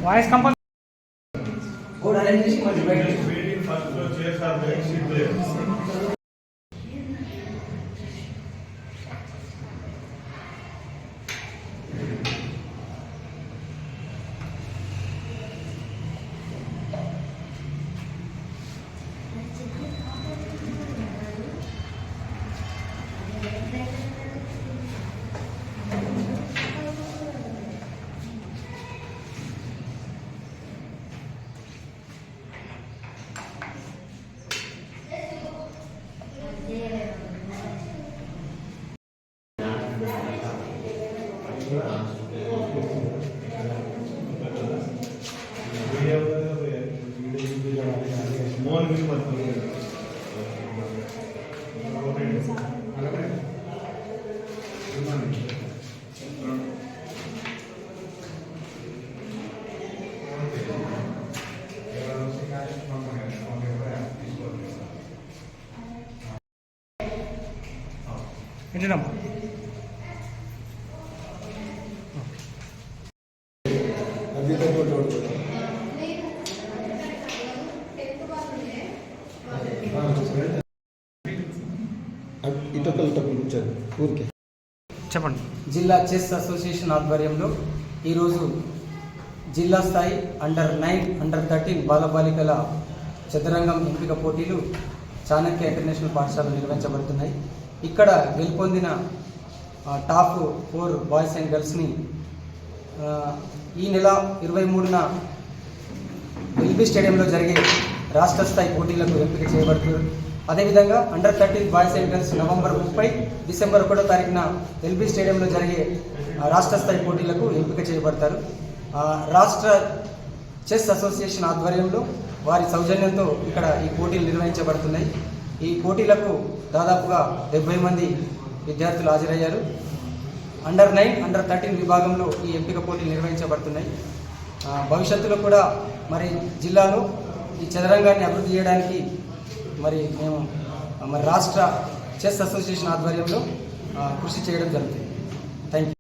Voice compulsory board arrange చేసి మళ్ళీ బయట మీటింగ్ ఫస్ట్ లో చేశారు ఎగ్జిట్ లేదు. మోహన్ మీరు ఏంటమ్మా చెప్పండి. జిల్లా చెస్ అసోసియేషన్ ఆధ్వర్యంలో ఈరోజు జిల్లా స్థాయి అండర్-9, అండర్-13 బాలబాలికల చదరంగం ఎంపిక పోటీలు చాణక్య ఇంటర్నేషనల్ పాఠశాలలో నిర్వహించబడుతున్నాయి. ఇక్కడ గెలుపొందిన టాప్ 4 బాయ్స్ అండ్ గర్ల్స్ని ఈ నెల 23న ఎల్బీ స్టేడియంలో జరిగే రాష్ట్ర స్థాయి పోటీలకు ఎంపిక చేయబడుతున్నారు. అదేవిధంగా అండర్-13 boys and girls November 30, December 1వ తారీఖున ఎల్బీ స్టేడియంలో జరిగే రాష్ట్ర స్థాయి పోటీలకు ఎంపిక చేయబడతారు. రాష్ట్ర చెస్ అసోసియేషన్ ఆధ్వర్యంలో వారి సౌజన్యంతో ఇక్కడ ఈ పోటీలు నిర్వహించబడుతున్నాయి. ఈ పోటీలకు దాదాపుగా 70 మంది విద్యార్థులు హాజరయ్యారు. అండర్-9, అండర్-13 విభాగంలో ఈ ఎంపిక పోటీలు నిర్వహించబడుతున్నాయి. భవిష్యత్తులో కూడా మరి జిల్లాలో ఈ చదరంగాన్ని అభివృద్ధి చేయడానికి మరి మేము రాష్ట్ర చెస్ అసోసియేషన్ ఆధ్వర్యంలో కృషి చేయడం జరుగుతుంది. Thank you.